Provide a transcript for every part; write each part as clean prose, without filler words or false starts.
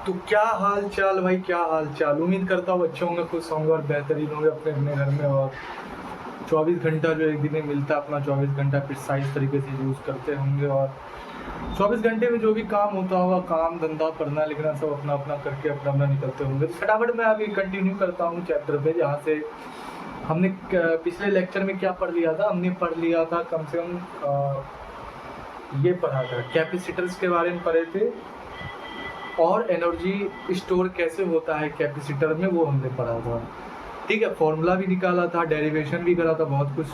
तो क्या हाल चाल भाई, क्या हाल चाल। उम्मीद करता हूँ अच्छे होंगे, खुश होंगे और बेहतरीन होंगे अपने अपने घर में। और 24 घंटा जो एक दिन में मिलता है, अपना 24 घंटा प्रिसाइज तरीके से यूज़ करते होंगे। और 24 घंटे में जो भी काम होता होगा, काम धंधा पढ़ना लिखना सब अपना अपना करके अपना अपना निकलते होंगे। तो फटाफट मैं अभी कंटिन्यू करता हूँ चैप्टर पे, जहाँ से हमने पिछले लेक्चर में क्या पढ़ लिया था। हमने पढ़ लिया था कम से कम ये पढ़ा था, कैपेसिटर्स के बारे में पढ़े थे, और एनर्जी स्टोर कैसे होता है कैपेसिटर में, वो हमने पढ़ा था। ठीक है, फॉर्मूला भी निकाला था, डेरिवेशन भी करा था, बहुत कुछ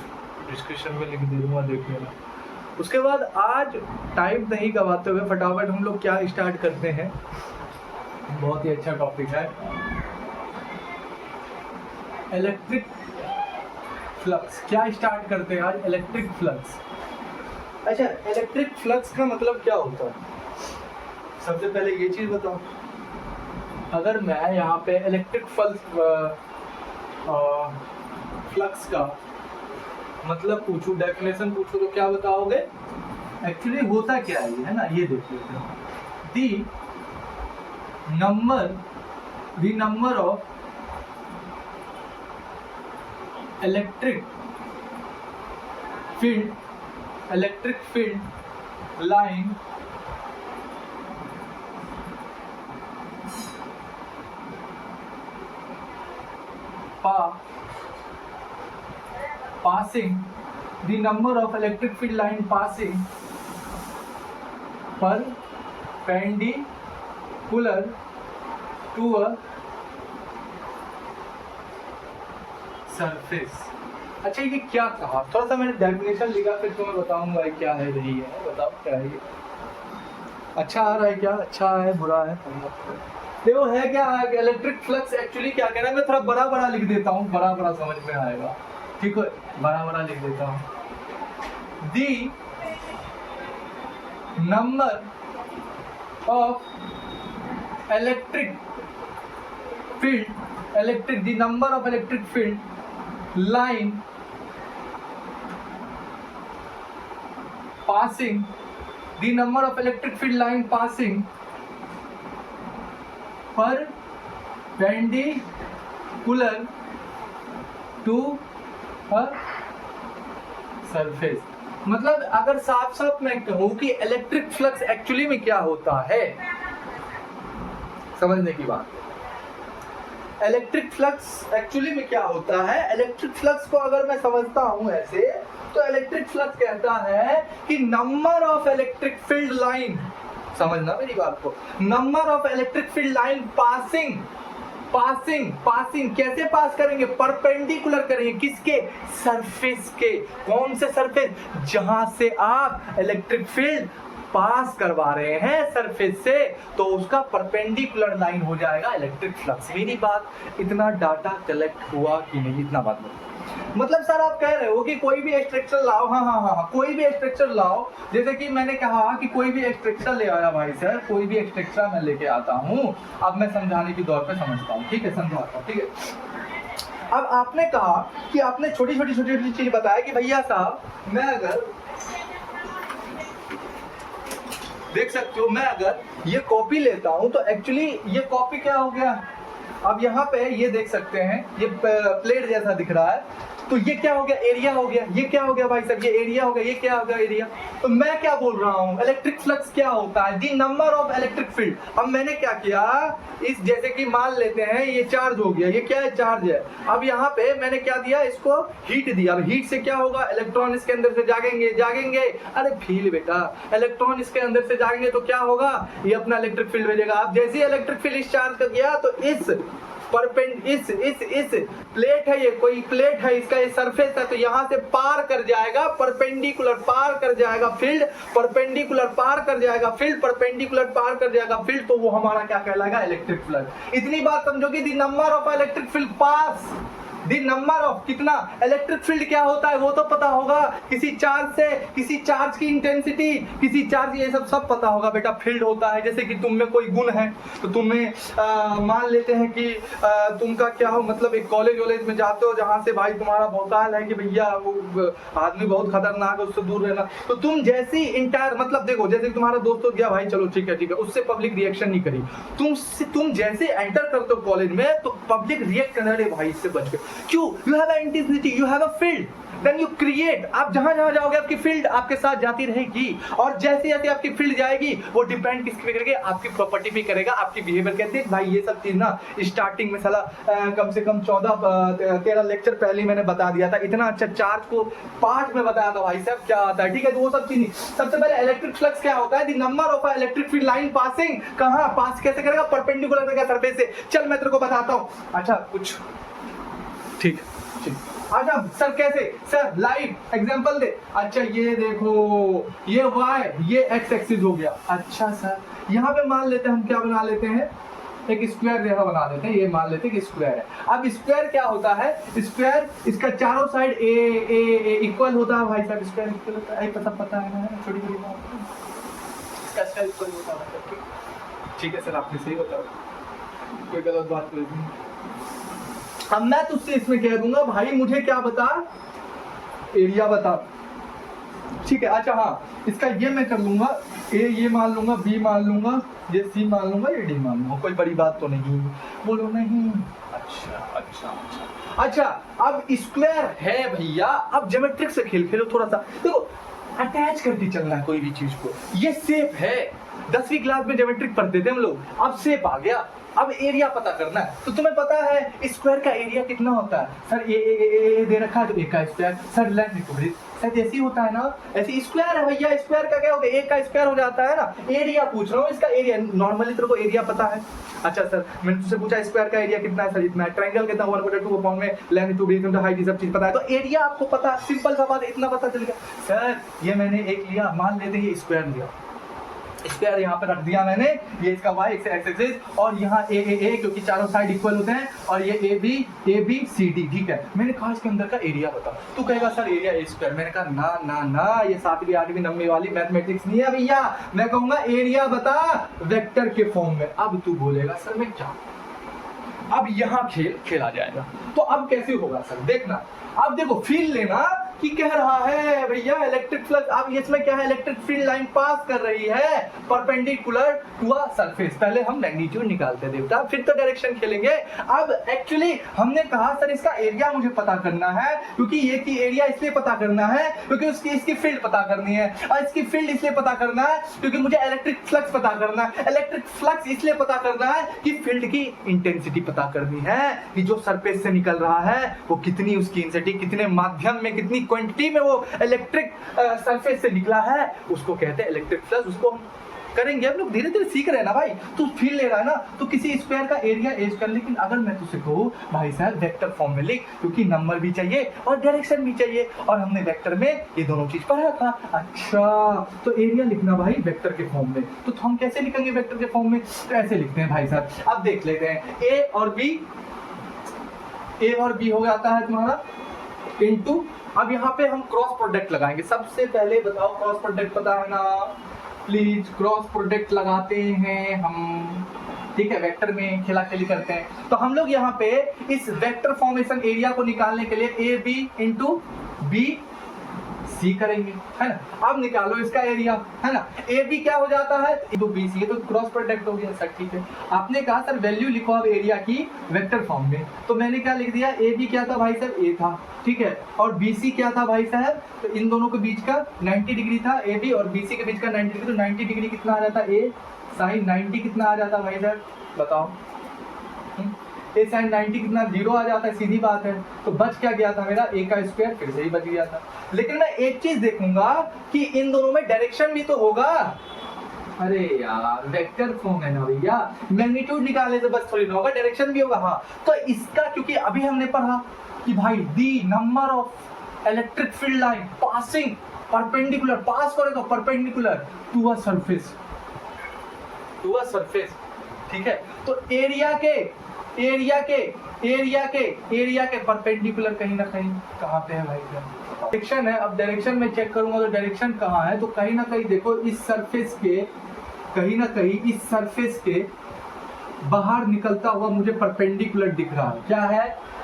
डिस्क्रिप्शन में लिख दे दूँगा, देख लेना। उसके बाद आज टाइम नहीं गवाते हुए फटाफट हम लोग क्या स्टार्ट करते हैं। बहुत ही अच्छा टॉपिक है, इलेक्ट्रिक फ्लक्स। क्या स्टार्ट करते हैं आज? Electric flux. अच्छा, इलेक्ट्रिक फ्लक्स का मतलब क्या होता है? सबसे पहले ये चीज बताओ, अगर मैं यहाँ पे इलेक्ट्रिक फ्लक्स का मतलब पूछूं, डेफिनेशन पूछूं, तो क्या बताओगे? एक्चुअली होता क्या है ये, है ना, ये देखिए। The number of electric field line passing, the number of electric field line passing perpendicular to a surface। अच्छा, ये क्या कहा? थोड़ा सा मैंने डेफिनेशन लिखा, फिर तुम्हें बताऊंगा क्या है, नहीं है। बताओ क्या है ये? अच्छा आ रहा है क्या? अच्छा है, बुरा है? देखो है क्या, इलेक्ट्रिक फ्लक्स एक्चुअली क्या कहना है। मैं थोड़ा बड़ा बड़ा लिख देता हूँ, बड़ा बड़ा समझ में आएगा। ठीक है, बड़ा बड़ा लिख देता हूँ। The number of electric field line passing, the number of electric field line passing perpendicular to a surface। मतलब अगर साफ साफ मैं कहूं कि इलेक्ट्रिक फ्लक्स एक्चुअली में क्या होता है, समझने की बात। इलेक्ट्रिक फ्लक्स एक्चुअली में क्या होता है? इलेक्ट्रिक फ्लक्स को अगर मैं समझता हूं ऐसे, तो इलेक्ट्रिक फ्लक्स कहता है कि number of electric field line, समझना मेरी बात को, number of electric field line passing कैसे पास करेंगे? परपेंडिकुलर करेंगे, किसके? सरफेस के। कौन से सरफेस? जहां से आप इलेक्ट्रिक फील्ड पास करवा रहे हैं सरफेस से, तो उसका परपेंडिकुलर लाइन हो जाएगा इलेक्ट्रिक फ्लक्स। मेरी बात, इतना डाटा कलेक्ट हुआ कि नहीं? इतना बात मतलब सर आप कह रहे हो कि कोई भी स्ट्रक्चर लाओ। हाँ, कोई भी स्ट्रक्चर लाओ। जैसे कि मैंने कहा कि कोई भी स्ट्रक्चर ले आया भाई सर, कोई भी स्ट्रक्चर मैं लेके आता हूँ। अब मैं समझाने के दौर पे समझता हूँ, ठीक है, समझाता हूँ, ठीक है। अब आपने कहा कि आपने छोटी छोटी चीज बताया कि भैया साहब, मैं अगर देख सकते हो, मैं अगर ये कॉपी लेता हूं तो एक्चुअली ये कॉपी क्या हो गया? अब यहाँ पे ये देख सकते हैं, ये प्लेट जैसा दिख रहा है, तो ये क्या हो गया? एरिया हो गया। ये क्या हो गया भाई साहब? ये एरिया हो गया। ये क्या हो गया? एरिया। तो मैं क्या बोल रहा हूँ? इलेक्ट्रिक फ्लक्स क्या होता है? The number of electric field. अब मैंने क्या किया, इस जैसे कि मान लेते हैं ये चार्ज हो गया, ये क्या है? चार्ज है। अब यहाँ पे मैंने क्या दिया, इसको हीट दिया। अब हीट से क्या होगा? इलेक्ट्रॉन इसके अंदर से जागेंगे। अरे फील बेटा, इलेक्ट्रॉन इसके अंदर से जागेंगे तो क्या होगा? ये अपना इलेक्ट्रिक फील्ड भेजेगा। अब जैसे ही इलेक्ट्रिक फील्ड इस चार्ज का गया, तो इस प्लेट है, ये कोई प्लेट है, इसका ये सरफेस है, तो यहाँ से पार कर जाएगा परपेंडिकुलर, पार कर जाएगा फील्ड, परपेंडिकुलर पार कर जाएगा फील्ड, परपेंडिकुलर पार कर जाएगा फील्ड, तो वो हमारा क्या कहलाएगा? Electric flux. इतनी बात समझोगे, the number of electric field pass the number of कितना इलेक्ट्रिक फील्ड क्या होता है वो तो पता होगा, किसी चार्ज से किसी चार्ज की इंटेंसिटी, किसी चार्ज, ये सब पता होगा बेटा। फील्ड होता है जैसे कि तुम में कोई गुण है तो तुम्हें मान लेते हैं कि तुमका क्या हो, मतलब एक कॉलेज वॉलेज में जाते हो जहां से भाई तुम्हारा भौकाल है कि भैया वो आदमी बहुत खतरनाक है उससे दूर रहना, तो तुम जैसी इंटायर, मतलब देखो जैसे तुम्हारा दोस्त हो गया भाई चलो ठीक है उससे पब्लिक रिएक्शन नहीं करी, तुम जैसे एंटर करते हो कॉलेज में तो पब्लिक रिएक्ट करने वाले भाई इससे बच गए। क्यों? You have a intensity, you have a field, then you create. आप जहां जहां जाओगे आपकी फील्ड आपके साथ जाती रहेगी, और जैसे जैसे आपकी फील्ड जाएगी वो डिपेंड किसके पे करेगा, आपकी प्रॉपर्टी पे करेगा, आपकी बिहेवियर। कहते हैं भाई ये सब चीज ना स्टार्टिंग में साला कम से कम 14-13 लेक्चर पहले मैंने बता दिया था, इतना अच्छा चार्ज को पार्ट में बताया था भाई साहब क्या आता है, ठीक है। तो वो सब चीज नहीं। सबसे पहले इलेक्ट्रिक फ्लक्स क्या होता है, the number of electric field line passing, कहां पास कैसे करेगा, परपेंडिकुलर करेगा सरफेस से। चल मैं तेरे को बताता हूं, अच्छा कुछ ठीक ठीक। अच्छा सर कैसे, सर लाइव एग्जांपल दे। अच्छा ये देखो ये y ये x एक्सिस हो गया। अच्छा सर यहाँ पे मान लेते हैं हम क्या बना लेते हैं, एक स्क्वायर रेखा बना लेते हैं, ये मान लेते हैं कि स्क्वायर है। अब स्क्वायर क्या होता है, स्क्वायर इसका चारों साइड ए इक्वल होता है भाई साहब, स्क्वायर इक्वल होता है, पता है ना, छोटी छोटी बात, इसका स्क्वायर इक्वल होता है। ठीक है सर आपने सही बताया, कोई गलत बात नहीं। अब मैं तुझसे इसमें कह दूंगा भाई मुझे क्या बता, एरिया बता, ठीक है। अच्छा हाँ इसका ये मैं कर लूंगा, ए ये मान लूंगा, बी मान लूंगा, ये सी मान लूंगा, ये डी मान लूंगा, कोई बड़ी बात तो नहीं, बोलो नहीं। अच्छा अच्छा अच्छा अच्छा अब स्क्वायर है भैया, अब ज्योमेट्रिक से खेलो थोड़ा सा, देखो अटैच करके चलना है कोई भी चीज को। ये शेप है, 10वीं क्लास में ज्योमेट्रिक पढ़ते थे हम लोग, अब शेप आ गया, अब एरिया पता करना है। तो तुम्हें पता है स्क्वायर का एरिया कितना होता है, सर ए दे रखा है तो एक का स्क्वायर, सर लेंथ सर ऐसे ही होता है ना, ऐसे स्क्वायर है भैया, स्क्वायर का क्या होता है, एक का स्क्वायर हो जाता है ना। एरिया पूछ रहा हूँ, इसका एरिया नॉर्मली तेरे को एरिया पता है। अच्छा सर मैंने तुझसे पूछा स्क्वायर का एरिया कितना है, सर इतना है। ट्रायंगल कितना, 1/2 अपॉन में लेंथ टू ब्रेथ हाइट, ये सब चीज पता है, तो एरिया आपको पता है, सिंपल सा बात, इतना पता चल गया। सर ये मैंने एक लिया, मान लेते हैं स्क्वायर लिया, स्क्वायर यहाँ पे रख दिया मैंने, ये इसका y एक्स एक्सिस, और यहाँ ए क्योंकि चारों साइड इक्वल होते हैं, और ये ए बी सी डी, ठीक है। मैंने कहा इसके अंदर का एरिया बता, तू कहेगा सर एरिया ए स्क्वायर। मैंने कहा ना ना ना, ये 7वीं 8वीं 9वीं वाली मैथमेटिक्स नहीं है भैया, मैं कहूंगा एरिया बता वेक्टर के फॉर्म में। अब तू बोलेगा सर मैं क्या, अब यहाँ खेला जाएगा, तो अब कैसे होगा सर, देखना। अब देखो फील्ड लेना कि कह रहा है भैया इलेक्ट्रिक फ्लक्स, अब इसमें क्या है, इलेक्ट्रिक फील्ड लाइन पास कर रही है परपेंडिकुलर टू अ सरफेस। पहले हम मैग्नीट्यूड निकालते हैं देवता, फिर तो डायरेक्शन खेलेंगे। अब एक्चुअली हमने कहा सर इसका एरिया मुझे पता करना है, क्योंकि ये की एरिया इसलिए पता करना है क्योंकि उसकी इसकी फील्ड पता करनी है, और इसकी फील्ड इसलिए पता करना है क्योंकि मुझे इलेक्ट्रिक फ्लक्स पता करना है। इलेक्ट्रिक फ्लक्स इसलिए पता करना है कि फील्ड की इंटेंसिटी पता करनी है, कि जो सरफेस से निकल रहा है वो कितनी उसकी इंटेंसिटी, कितने माध्यम में, कितनी क्वांटिटी में वो इलेक्ट्रिक सरफेस से निकला है, उसको कहते हैं इलेक्ट्रिक फ्लक्स। उसको हम करेंगे, हम लोग धीरे धीरे सीख रहे हैं ना भाई। तू फील ले रहा है ना, तो किसी स्क्वायर का एरिया ए स्क्वायर, लेकिन अगर मैं तुझसे कहूँ भाई साहब वेक्टर फॉर्म में लिख, क्योंकि नंबर भी चाहिए और डायरेक्शन भी चाहिए, और हमने वेक्टर में ये दोनों चीज पढ़ा था। अच्छा तो एरिया लिखना भाई वेक्टर के फॉर्म में, तो हम कैसे लिखेंगे वेक्टर के फॉर्म में, तो ऐसे लिखते हैं भाई साहब। अब देख लेते हैं ए और बी हो जाता है तुम्हारा इनटू, अब यहाँ पे हम क्रॉस प्रोडक्ट लगाएंगे। सबसे पहले बताओ क्रॉस प्रोडक्ट पता है ना, प्लीज क्रॉस प्रोडक्ट लगाते हैं हम, ठीक है। वेक्टर में खेला खेली करते हैं, तो हम लोग यहाँ पे इस वेक्टर फॉर्मेशन एरिया को निकालने के लिए A B into B C करेंगे, है ना। अब निकालो इसका एरिया, है ना। ए बी क्या हो जाता है इंटू बी सी, तो क्रॉस प्रोडक्ट हो गया सर, ठीक है। आपने कहा सर वैल्यू लिखो अब एरिया की वेक्टर फॉर्म में, तो मैंने क्या लिख दिया, ए बी क्या था भाई साहब ए था, ठीक है, और बी सी क्या था भाई साहब, तो इन दोनों के बीच का 90 डिग्री था, ए बी और बी सी के बीच का 90 डिग्री, तो 90 डिग्री कितना आ जाता ए साइन 90 कितना आ जाता भाई साहब बताओ, ए साइन 90 कितना 0 आ जाता है, सीधी बात है। तो बच क्या गया था मेरा ए का स्क्वायर, फिर से ही बच गया था। लेकिन मैं एक चीज देखूंगा कि इन दोनों में डायरेक्शन भी तो होगा। अरे यार वेक्टर फॉर्म है ना भैया, मैग्नीट्यूड निकालने से बस थोड़ी ना होगा, डायरेक्शन भी होगा। हाँ तो इसका, क्योंकि अभी हमने पढ़ा कि भाई the number of electric field line passing perpendicular, पास करेगा परपेंडिकुलर टू अ सरफेस, ठीक है। तो एरिया के एरिया के परपेंडिकुलर कहीं ना कहीं कहाँ पे है भाई? डायरेक्शन है। अब डायरेक्शन में चेक करूंगा तो डायरेक्शन कहाँ है, तो कहीं ना कहीं देखो इस सरफेस के, कहीं ना कहीं इस सरफेस के बाहर निकलता हुआ मुझे परपेंडिकुलर दिख रहा है।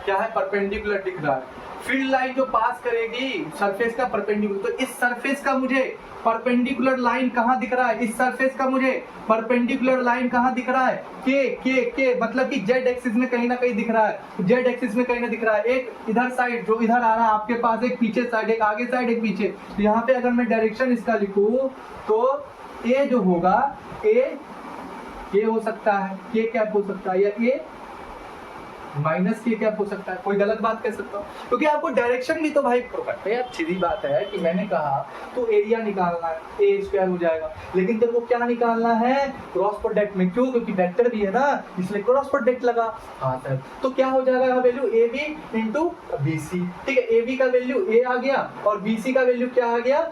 क्या है? परपेंडिकुलर दिख रहा है। फील्ड लाइन जो पास करेगी सरफेस का परपेंडिकुलर, तो इस सरफेस का मुझे परपेंडिकुलर लाइन कहाँ दिख रहा है? इस सरफेस का मुझे परपेंडिकुलर लाइन कहाँ दिख रहा है? के मतलब कि जेड एक्सिस में कहीं ना कहीं दिख रहा है। जेड एक्सिस में कहीं ना दिख रहा है। एक इधर साइड जो इधर आ रहा है आपके पास, एक पीछे साइड, एक आगे साइड, एक पीछे। तो यहाँ पे अगर मैं डायरेक्शन इसका लिखूं तो ए जो होगा, ए हो सकता है, के कैप हो सकता है, या ए माइनस के कैप हो सकता है। कोई गलत बात कह सकता हूँ? क्योंकि आपको डायरेक्शन भी तो भाई प्रोडक्ट है। सीधी बात है कि मैंने कहा तो एरिया निकालना है, ए स्क्वायर हो जाएगा, लेकिन तेरे को क्या निकालना है? क्रॉस प्रोडक्ट में। क्यों? क्योंकि वेक्टर भी है ना, इसलिए क्रॉस प्रोडक्ट लगा। हाँ सर, तो क्या हो जाएगा value? A B into B C. ठीक है, ए बी का वैल्यू ए आ गया और बी सी का वैल्यू क्या आ गया?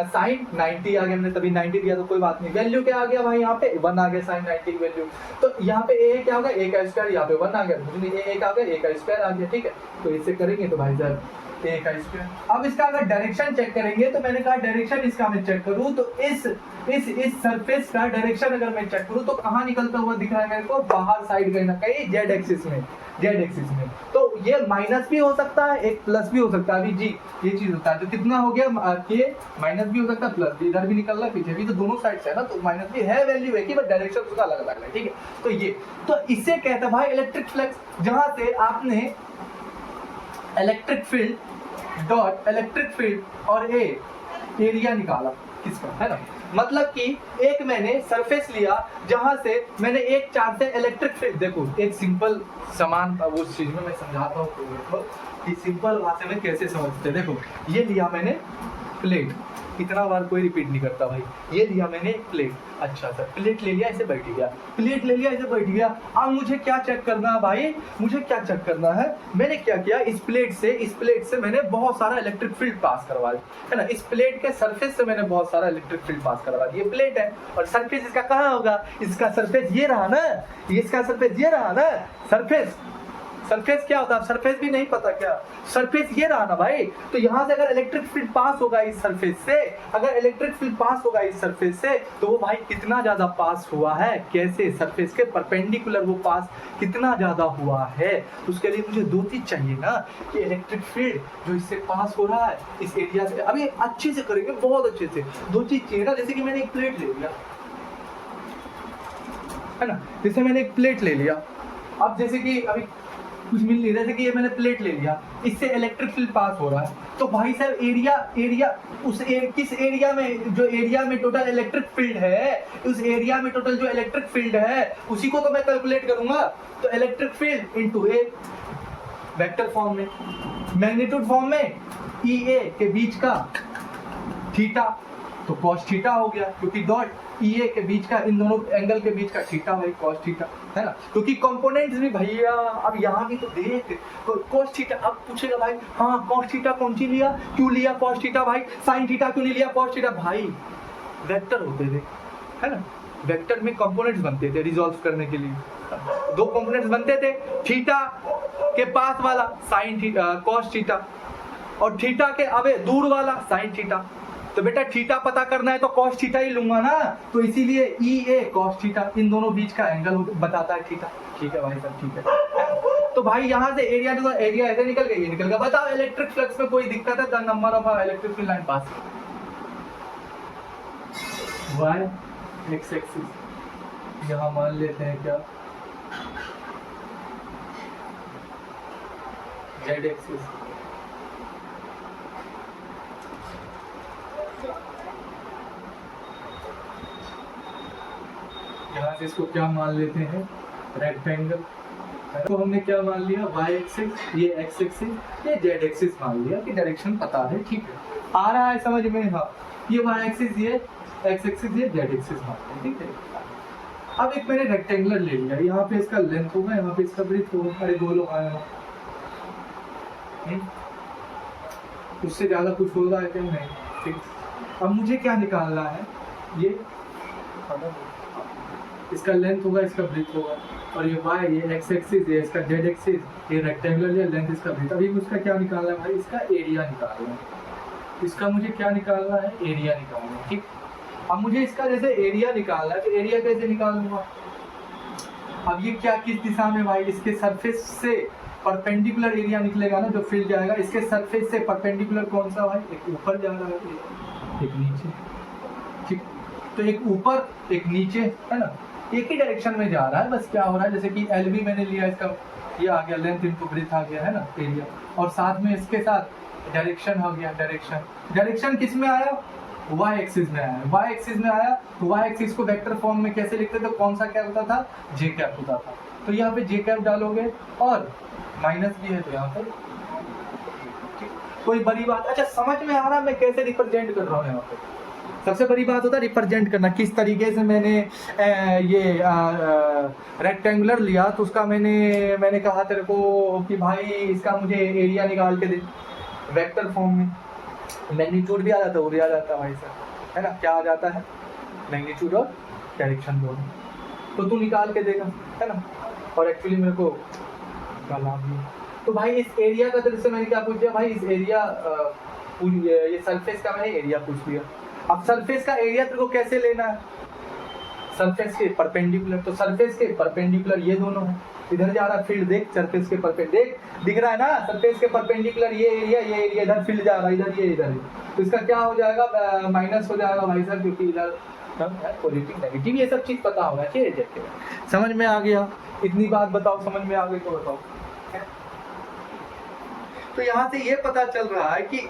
साइन 90 आ गया। मैंने तभी 90 दिया तो कोई बात नहीं। वैल्यू क्या आ गया भाई? यहाँ पे 1 आ गया साइन 90 की वैल्यू। तो यहाँ पे ए क्या होगा? ए का स्क्वायर, यहाँ पे 1 आ गया, एक आ गया, ए का स्क्वायर आ गया। ठीक है, तो इससे करेंगे तो भाई साहब ए का स्क्वायर। अब इसका अगर डायरेक्शन चेक करेंगे तो मैंने कहा डायरेक्शन इसका मैं चेक करूं तो इस सरफेस का डायरेक्शन अगर मैं चेक करूं तो कहां निकलता हुआ दिख रहा है मेरे को? बाहर साइड कहीं ना कहीं जेड एक्सिस में। तो ये माइनस भी हो सकता है, एक प्लस भी हो सकता है। अभी जी ये चीज होता है, तो कितना हो गया? के माइनस भी हो सकता है, प्लस भी। इधर भी निकल रहा है, पीछे भी, तो दोनों साइड से है ना, तो माइनस भी है, वैल्यू है कि बट डायरेक्शन उसका अलग अलग है। ठीक है, तो ये तो इससे कहता है भाई इलेक्ट्रिक फ्लक्स, जहां से आपने इलेक्ट्रिक फील्ड और एरिया निकाला किसका, है ना? मतलब कि एक मैंने सरफेस लिया जहां से मैंने एक चार्ज से इलेक्ट्रिक फील्ड, देखो एक सिंपल समान वो चीज में मैं समझाता हूँ कि सिंपल भाषा में कैसे समझते। देखो ये लिया मैंने प्लेट, इतना बार कोई रिपीट नहीं करता भाई। ये लिया मैंने एक प्लेट, अच्छा सर प्लेट ले लिया, ऐसे बैठ गया, प्लेट ले लिया, ऐसे बैठ गया। अब मुझे क्या चेक करना है भाई? मुझे क्या चेक करना है? मैंने क्या किया? इस प्लेट से मैंने बहुत सारा इलेक्ट्रिक फील्ड पास करवा दिया, है ना? इस प्लेट के सरफेस से मैंने बहुत सारा इलेक्ट्रिक फील्ड पास करवा दिया। ये प्लेट है और सरफेस इसका कहाँ होगा? इसका सरफेस ये रहा ना, इसका सरफेस ये रहा ना। सरफेस क्या होता है? सरफेस भी नहीं पता क्या? सरफेस ये रहा ना भाई। तो यहाँ से अगर इलेक्ट्रिक फील्ड पास होगा इस सरफेस से, अगर इलेक्ट्रिक फील्ड पास होगा इस सरफेस से, तो वो भाई कितना ज्यादा पास हुआ है? कैसे? सरफेस के परपेंडिकुलर वो पास कितना ज्यादा हुआ है। तो उसके लिए मुझे दो चीज चाहिए ना, कि इलेक्ट्रिक फील्ड जो इससे पास हो रहा है इस एरिया से, अभी अच्छे से करेंगे, बहुत अच्छे से। दो चीज चाहिए ना, जैसे कि मैंने एक प्लेट ले लिया, है ना? जैसे मैंने एक प्लेट ले लिया, अब जैसे कि अभी कुछ मिल नहीं, जैसे कि ये मैंने प्लेट ले लिया, इससे इलेक्ट्रिक फील्ड पास हो रहा है, तो भाई साहब एरिया किस एरिया में, जो एरिया में टोटल इलेक्ट्रिक फील्ड है, उस एरिया में टोटल जो इलेक्ट्रिक फील्ड है उसी को तो मैं कैलकुलेट करूंगा। तो इलेक्ट्रिक फील्ड इनटू ए, वेक्टर फॉर्म में, मैग्नीट्यूड फॉर्म में, ई ए के बीच का थीटा, तो कॉस थीटा हो गया, क्योंकि डॉट ई ए के बीच का, इन दोनों एंगल के बीच का थीटा भाई कॉस थीटा, है ना? क्योंकि कंपोनेंट्स भी भैया, अब यहाँ भी तो देख कॉस थीटा। अब पूछेगा भाई हाँ कॉस थीटा कौन सी लिया, क्यों लिया कॉस थीटा भाई, साइन थीटा क्यों नहीं लिया कॉस थीटा? भाई वेक्टर होते थे, है ना? वेक्टर में कंपोनेंट्स बनते थे रिजॉल्व करने के लिए, दो कंपोनेंट्स बनते थे, थीटा के पास वाला साइन थीटा कॉस थीटा, और थीटा के अबे दूर वाला साइन थीटा। तो बेटा थीटा पता करना है तो कॉस थीटा ही लूंगा ना, तो इसीलिए ई ए कॉस थीटा, इन दोनों बीच का एंगल बताता है थीटा। ठीक है भाई साहब, ठीक है। तो भाई यहाँ से एरिया ऐसे निकल गया, ये निकल गया। बताओ इलेक्ट्रिक फ्लक्स में कोई दिक्कत है? The number of electric field line pass, Y X axis यहाँ मान लेते हैं क्या, जेड एक्सिस, यहाँ से इसको क्या मान लेते हैं? रेक्टेंगल। तो हमने क्या मान लिया? वाई एक्सिस, ये एक्स एक्सिस, ये जेड एक्सिस मान लिया कि डायरेक्शन पता है। ठीक है, आ रहा है समझ में? हाँ, ये वाई एक्सिस, ये एक्स एक्सिस, ये जेड एक्सिस मान लिया। ठीक है, अब एक मैंने रेक्टेंगुलर ले लिया, यहाँ पे इसका लेंथ होगा, यहाँ पे इसका ब्रेथ होगा, अरे दो लोग आए हैं, उससे ज्यादा कुछ होगा है क्या? नहीं। ठीक, अब मुझे क्या निकालना है? ये इसका लेंथ होगा, इसका ब्रेथ होगा, और ये वाई, ये एक्स एक्सिस, ये इसका जेड एक्सिस, ये रेक्टेंगुलर, ये लेंथ, इसका ब्रेथ। अभी उसका क्या निकालना है भाई, इसका एरिया निकालना है। इसका मुझे क्या निकालना है, एरिया निकालना है। ठीक, अब मुझे इसका जैसे एरिया निकालना है तो एरिया कैसे निकालूंगा। अब ये क्या किस दिशा में भाई, इसके सरफेस से परपेंडिकुलर एरिया निकलेगा ना, जो फील्ड जाएगा इसके सरफेस से परपेंडिकुलर कौन सा भाई, एक ऊपर जा रहा है, एक नीचे। ठीक, तो एक ऊपर एक नीचे है ना, एक ही डायरेक्शन में जा रहा है। बस क्या हो रहा है, जैसे कि एल बी मैंने लिया, इसका ये आ गया लेंथ इनटू ब्रेथ आ गया है ना, एरिया, और साथ में इसके साथ डायरेक्शन हो गया, डायरेक्शन किस में आया, y एक्सिस में आया। y एक्सिस में आया तो y एक्सिस को वेक्टर फॉर्म में कैसे लिखते थे, कौन सा कैप होता था, j कैप होता था। तो यहाँ पे j कैप डालोगे और माइनस भी है तो यहाँ पर कोई बड़ी बात। अच्छा, समझ में आ रहा मैं कैसे रिप्रेजेंट कर रहा हूँ। यहाँ पे सबसे बड़ी बात होता है रिप्रेजेंट करना, किस तरीके से मैंने ये रेक्टेंगुलर लिया तो उसका मैंने कहा तेरे को कि भाई इसका मुझे एरिया निकाल के दे वेक्टर फॉर्म में। मैग्नीट्यूड भी आ जाता है, वो भी आ जाता है भाई साहब, है ना, क्या आ जाता है, मैग्नीट्यूड और डायरेक्शन दोनों। तो तू निकाल के देगा, है ना, और एक्चुअली मेरे को निकाला भी। तो भाई इस एरिया का तरफ से मैंने क्या पूछ दिया भाई, इस एरिया ये सरफेस का मैंने एरिया पूछ लिया। अब सरफेस का एरिया तेरे को कैसे लेना है, सरफेस के परपेंडिकुलर, तो सरफेस के परपेंडिकुलर ये दोनों है, इधर जा रहा फील्ड देख, सरफेस के परपेंडिकुलर दिख रहा है ना, सरफेस के परपेंडिकुलर ये एरिया इधर फील्ड जा रहा है, इधर ये इधर, तो इसका क्या हो जाएगा, माइनस हो जाएगा भाई साहब, क्योंकि इधर पॉजिटिव नेगेटिव ये सब चीज पता होना चाहिए। समझ में आ गया, इतनी बात बताओ, समझ में आ गई तो बताओ। तो यहाँ से ये पता चल रहा है कि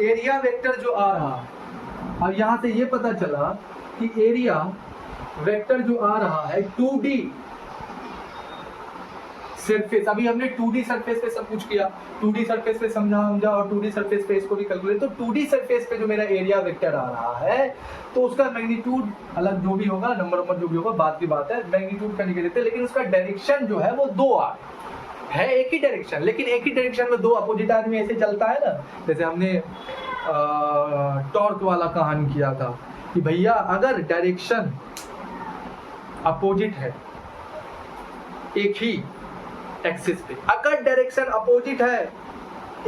एरिया वेक्टर जो आ रहा है, अब यहाँ से ये पता चला कि एरिया वेक्टर जो आ रहा है 2D सरफेस, अभी हमने 2D सरफेस पे सब कुछ किया, 2D सरफेस पे समझा और 2D सरफेस पे इसको भी कैलकुलेट। तो 2D सरफेस पे जो मेरा एरिया वेक्टर आ रहा है तो उसका मैग्नीट्यूड अलग जो भी होगा, नंबर जो भी होगा बात की बात है, मैग्नीट्यूड का नहीं कहते, लेकिन उसका डायरेक्शन जो है वो दो है, एक ही डायरेक्शन, लेकिन एक ही डायरेक्शन में दो अपोजिट आदमी ऐसे चलता है ना। जैसे हमने टॉर्क वाला कहानी किया था कि भैया अगर डायरेक्शन अपोजिट है एक ही एक्सिस पे, अगर डायरेक्शन अपोजिट है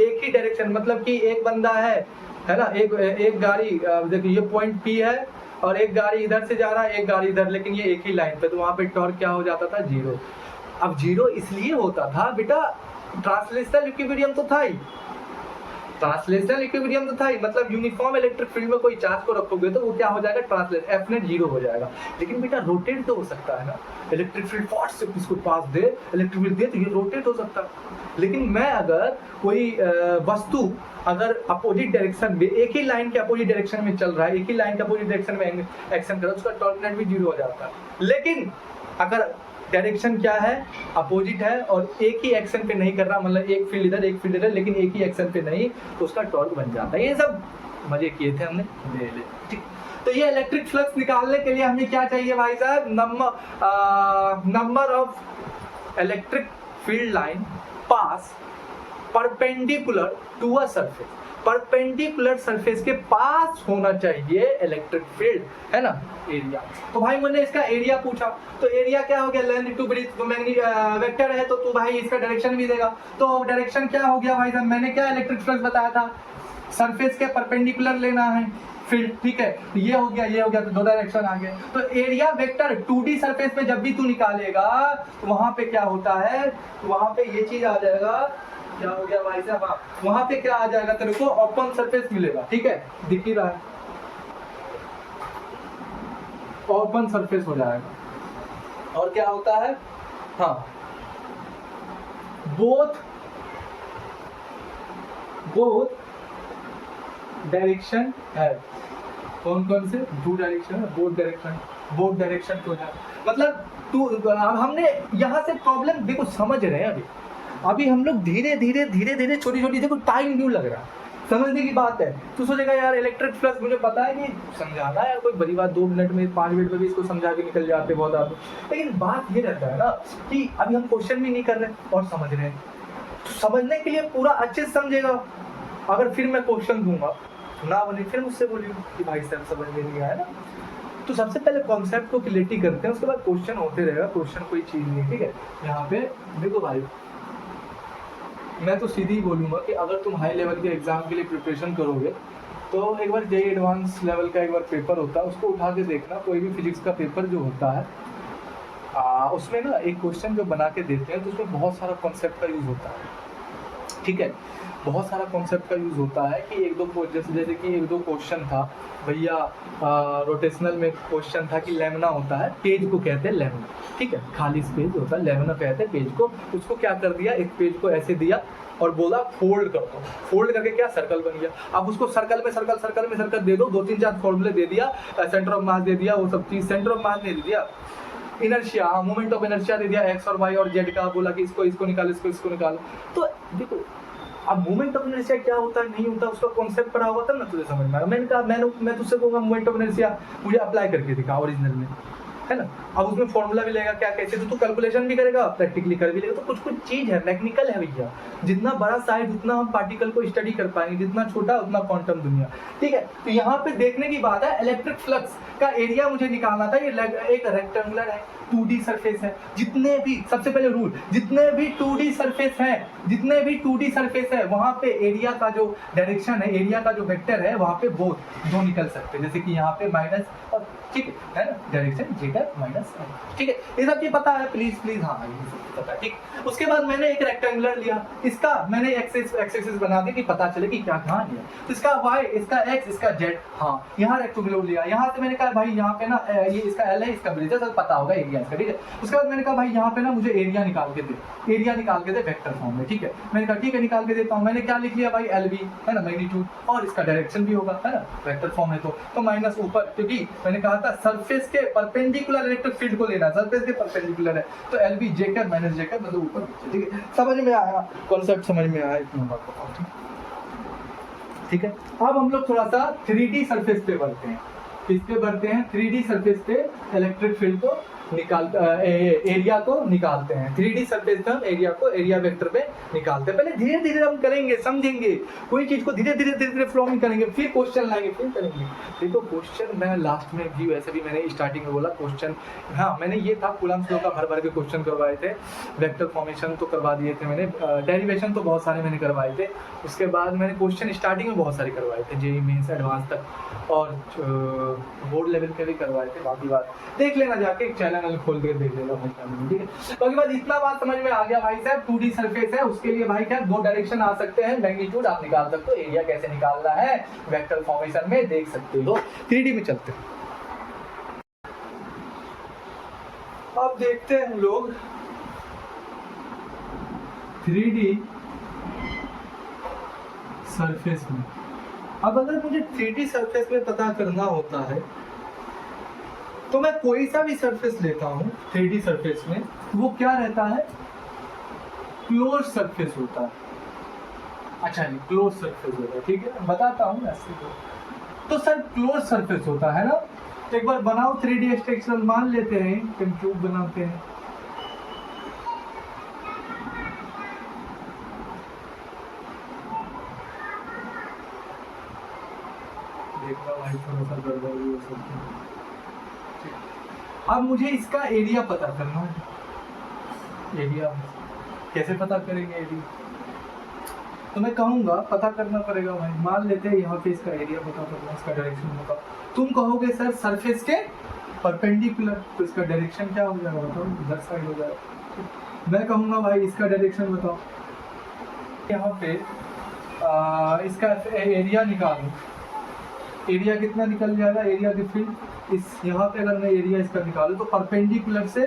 एक ही डायरेक्शन, मतलब कि एक बंदा है ना, एक गाड़ी, देखिए ये पॉइंट P है और एक गाड़ी इधर से जा रहा है, एक गाड़ी इधर, लेकिन ये एक ही लाइन पे, तो वहां पे टॉर्क क्या हो जाता था, जीरो। अब जीरो इसलिए होता था बेटा, ट्रांसलेशनल इक्विलिब्रियम तो था ही, ट्रांसलेशनल इक्विलिब्रियम तो था ही, मतलब यूनिफॉर्म इलेक्ट्रिक फील्ड में कोई चार्ज को रखोगे तो वो क्या हो जाएगा, ट्रांसलेट एफ नेट जीरो हो जाएगा। लेकिन बेटा रोटेट तो हो सकता है ना, इलेक्ट्रिक फील्ड फॉर्स से इसको पास दे, इलेक्ट्रिक फील्ड दे तो ये रोटेट हो सकता है। लेकिन मैं अगर कोई वस्तु अगर अपोजिट डायरेक्शन में, एक ही लाइन के अपोजिट डायरेक्शन में चल रहा है, एक ही लाइन के अपोजिट डायरेक्शन में एक्शन कर रहा है, उसका टॉर्क नेट भी जीरो हो जाता है। लेकिन अगर डायरेक्शन क्या है, अपोजिट है और एक ही एक्शन पे नहीं कर रहा, मतलब एक फील्ड इधर एक फील्ड इधर, लेकिन एक ही एक्शन पे नहीं, तो उसका टॉर्क बन जाता है। ये सब मजे किए थे हमने, ले ले ठीक। तो ये इलेक्ट्रिक फ्लक्स निकालने के लिए हमें क्या चाहिए भाई साहब, number of electric field line pass perpendicular to a surface, perpendicular surface के पास होना चाहिए इलेक्ट्रिक फील्ड, है ना, एरिया। तो भाई मैंने इसका एरिया पूछा, तो एरिया क्या हो गया, लेंथ इनटू ब्रेथ, तो वेक्टर है तो भाई इसका डायरेक्शन भी देगा। तो डायरेक्शन क्या हो गया भाई साहब, मैंने क्या इलेक्ट्रिक फ्लक्स बताया था, सरफेस के परपेंडिकुलर लेना है फील्ड, ठीक है, तो ये हो गया, तो दो डायरेक्शन आ गए। तो एरिया वेक्टर 2D सरफेस पे जब भी तू निकालेगा तो वहां पे क्या होता है, तो वहां पे ये चीज आ जाएगा, क्या हो गया भाई साहब, वहां पे क्या आ जाएगा, तेरे को ओपन सरफेस मिलेगा, ठीक है, दिख ही रहा है, ओपन सरफेस हो जाएगा। और क्या होता है, हाँ, बोथ डायरेक्शन है, कौन कौन से, दो डायरेक्शन है, बोथ डायरेक्शन तो है, मतलब तू, अब हमने यहाँ से प्रॉब्लम देखो समझ रहे हैं, अभी हम लोग धीरे धीरे छोटी देखो टाइम क्यों लग रहा है, समझने की बात है। तू सोचेगा यार इलेक्ट्रिक फ्लक्स मुझे पता है कि समझाना है, कोई बड़ी बात 2 मिनट में 5 मिनट में भी इसको समझा के निकल जाते बहुत आदमी, लेकिन बात ये रहता है ना कि अभी हम क्वेश्चन भी नहीं कर रहे और समझ रहे हैं, तो समझने के लिए पूरा अच्छे से समझेगा। अगर फिर मैं क्वेश्चन दूंगा ना बने, फिर मुझसे बोलिए कि भाई साहब समझ में नहीं आया ना, तो सबसे पहले कॉन्सेप्ट को क्लियरिटी करते हैं, उसके बाद क्वेश्चन होते रहेगा। क्वेश्चन कोई चीज़ नहीं है, ठीक है। यहाँ पे देखो भाई, मैं तो सीधी ही बोलूँगा कि अगर तुम हाई लेवल के एग्जाम के लिए प्रिपरेशन करोगे तो एक बार जेई एडवांस लेवल का एक बार पेपर होता है, उसको उठा के देखना। कोई भी फिजिक्स का पेपर जो होता है उसमें ना एक क्वेश्चन जो बना के देते हैं तो उसमें बहुत सारा कॉन्सेप्ट का यूज़ होता है, ठीक है। बहुत सारा कॉन्सेप्ट का यूज़ होता है कि एक दो जैसे कि एक दो क्वेश्चन था भैया, रोटेशनल में क्वेश्चन था कि लेमना होता है, पेज को कहते हैं लेमना, ठीक है। खाली पेज होता है, लेमना कहते हैं पेज को। उसको क्या कर दिया, एक पेज को ऐसे दिया और बोला फोल्ड कर दो। फोल्ड करके क्या सर्कल बन गया। अब उसको सर्कल में सर्कल दे दो, 2-3-4 फॉर्मूले दे दिया, सेंटर ऑफ मास दे दिया, वो सब चीज़। सेंटर ऑफ मास नहीं दे दिया, इनर्शिया, मोमेंट ऑफ इनर्शिया दे दिया, एक्स और वाई और जेड का, बोला कि इसको निकालो, इसको निकालो। तो देखो, अब मोमेंट ऑफ इनर्शिया क्या होता है नहीं होता, उसका कॉन्सेप्ट पढ़ा हुआ था ना, तुझे समझ में आया। मैंने कहा मैं तुझसे कहूँगा मोमेंट ऑफ इनर्शिया मुझे अप्लाई करके दिखा ओरिजिनल में, है ना। अब उसमें फॉर्मूला भी लेगा क्या कैसे, तो तू कैलकुलेशन भी करेगा, प्रैक्टिकली कर भी लेगा। तो कुछ चीज़ है, मैकेनिकल है भैया। जितना बड़ा साइज उतना हम पार्टिकल को स्टडी कर पाएंगे, जितना छोटा उतना क्वांटम दुनिया, ठीक है। तो यहाँ पे देखने की बात है, इलेक्ट्रिक फ्लक्स का एरिया मुझे निकालना था। ये एक रेक्टेंगुलर है, 2D सरफेस है। जितने भी, सबसे पहले रूल, जितने भी 2D सरफेस है वहाँ पे एरिया का जो डायरेक्शन है, एरिया का जो वेक्टर है, वहाँ पे बोथ दो निकल सकते हैं। जैसे कि यहाँ पे माइनस और, ठीक है ना, डायरेक्शन जेकर माइनस, ठीक है। ये सब चीज पता है, प्लीज हाँ ये सब पता है, ठीक। उसके बाद मैंने एक रेक्टेंगुलर लिया, इसका मैंने एक्सिस बना दी कि पता चले कि क्या कहाँ लिया। तो इसका वाई, इसका एक्स, इसका जेड, हाँ यहाँ रेक्टेंगुलर लिया। यहाँ से मैंने कहा भाई यहाँ पे ना ये इसका एल है, इसका ब्रिज है, सब पता होगा एरिया इसका, ठीक है। उसके बाद मैंने कहा भाई यहाँ पे ना मुझे एरिया निकाल के दे वेक्टर फॉर्म में, ठीक है। मैंने कहा ठीक है निकाल के देता हूँ। मैंने क्या लिख लिया भाई, एल बी है ना, मैग्नीट्यूड, और इसका डायरेक्शन भी होगा, है ना, वेक्टर फॉर्म है तो माइनस ऊपर, क्योंकि मैंने कहा था सरफेस के परपेंडिकुलर इलेक्ट्रिक फील्ड को लेना, सरफेस के परपेंडिकुलर है तो एल बी जेकर माइनस जेकर मतलब ऊपर, ठीक है। समझ में आया, कॉन्सेप्ट समझ में आया, इतना बात बताओ, ठीक है। अब हम लोग थोड़ा सा 3D सरफेस पे बढ़ते हैं। किस पे बढ़ते हैं, 3D सरफेस पे इलेक्ट्रिक फील्ड को एरिया को निकालते हैं। 3D सरफेस पे हम एरिया को एरिया वेक्टर पे निकालते हैं। पहले धीरे धीरे हम करेंगे, समझेंगे कोई चीज को, धीरे धीरे फ्लो में करेंगे, फिर क्वेश्चन लाएंगे, फिर करेंगे। देखो क्वेश्चन मैं लास्ट में भी, वैसे भी मैंने स्टार्टिंग में बोला क्वेश्चन, हाँ मैंने ये था कूलम्ब लॉ का भर के क्वेश्चन करवाए थे, वेक्टर फॉर्मेशन तो करवा दिए थे मैंने, डेरिवेशन तो बहुत सारे मैंने करवाए थे। उसके बाद मैंने क्वेश्चन स्टार्टिंग में बहुत सारे करवाए थे, जेईई मेंस एडवांस तक, और बोर्ड लेवल के भी करवाए थे। बाकी बात देख लेना जाके, चैनल खोल के देख लेना भाई, ठीक है। बाकी बात इतना बात समझ में आ गया भाई साहब। 2D सरफेस है, उसके लिए भाई क्या दो डायरेक्शन आ सकते हैं, मैग्नीट्यूड आप निकाल सकते हो, एरिया कैसे निकालना है वेक्टर फॉर्मेशन में देख सकते हो। 3D में चलते हैं, अब देखते हैं हम लोग 3D सरफेस में। अब अगर मुझे 3D सरफेस में पता करना होता है तो मैं कोई सा भी सरफेस लेता हूँ 3D सरफेस में, वो क्या रहता है, क्लोज सरफेस होता है। अच्छा नहीं, क्लोज सरफेस होता है, ठीक है, बताता हूँ ऐसे। तो सर क्लोज सरफेस होता है ना, तो एक बार बनाओ 3D स्ट्रक्चर, मान लेते हैं कि क्यूब बनाते हैं। देखना भाई थोड़ा सा गड़बड़ हो सकती है। अब मुझे इसका एरिया पता करना है। एरिया कैसे पता करेंगे एरिया, तो मैं कहूँगा पता करना पड़ेगा भाई। मान लेते हैं यहाँ पे इसका एरिया पता करना, इसका डायरेक्शन बताओ। तुम कहोगे सर सरफेस के परपेंडिकुलर, तो इसका डायरेक्शन क्या हो जाएगा बताओ, इधर साइड हो जाएगा। मैं कहूँगा भाई इसका डायरेक्शन बताओ। यहाँ पे इसका एरिया निकालो, एरिया कितना निकल जाएगा, एरिया की फील्ड इस यहाँ पे अगर मैं एरिया इसका निकालूं तो परपेंडिकुलर से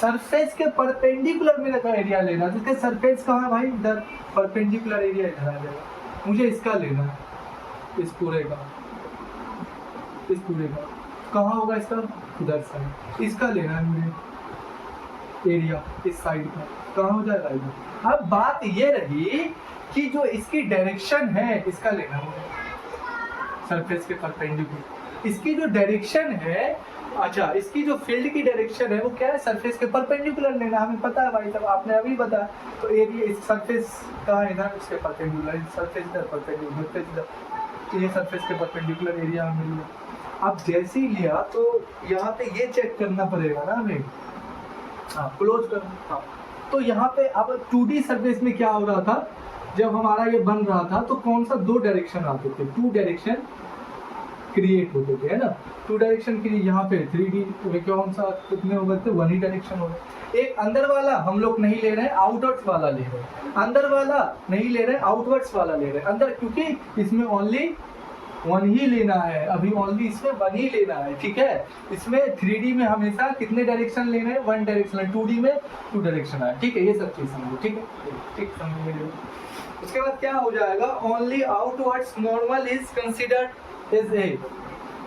सरफेस के परपेंडिकुलर मेरे का एरिया लेना है। जिसके सरफेस कहाँ है भाई, इधर परपेंडिकुलर एरिया इधर आ जाएगा। मुझे इसका लेना है, इस पूरे का कहाँ होगा इसका, इधर साइड। इसका लेना है मुझे एरिया इस साइड का, कहाँ हो जाएगा इधर। अब बात ये रही कि जो इसकी डायरेक्शन है इसका लेना है सरफेस के परपेंडिकुलर। इसकी जो डायरेक्शन है, अच्छा इसकी जो फील्ड की डायरेक्शन है वो क्या है, सरफेस के परपेंडिकुलर लेना, हमें पता है भाई, सब आपने अभी बताया। तो एरिया इस सरफेस का इधर उसके परपेंडिकुलर, सरफेस इधर परपेंडिकुलर, तो ये सरफेस के परपेंडिकुलर एरिया हमें मिल गया। अब जैसे ही लिया तो यहाँ पे ये चेक करना पड़ेगा ना हमें, हाँ क्लोज कर, हाँ। तो यहाँ पे अब 2D सरफेस में क्या हो रहा था, जब हमारा ये बन रहा था तो कौन सा 2 डायरेक्शन आते थे, 2 डायरेक्शन क्रिएट होते थे, है ना। 2 डायरेक्शन के लिए यहाँ पे 3D में कौन सा कितने हो गए थे, 1 ही डायरेक्शन हो गए। एक अंदर वाला हम लोग नहीं ले रहे हैं, आउटवर्ड्स वाला ले रहे हैं, अंदर वाला नहीं ले रहे हैं, आउटवर्ड्स वाला ले रहे हैं। अंदर क्योंकि इसमें ओनली 1 ही लेना है, अभी ओनली इसमें 1 ही लेना है, ठीक है। इसमें 3D में हमेशा कितने डायरेक्शन लेने हैं, 1 डायरेक्शन, 2D में 2 डायरेक्शन है, ठीक है। ये सब चीज समझो, ठीक है, ठीक समझ लीजिए। उसके बाद क्या हो जाएगा, only outwards normal is considered is a,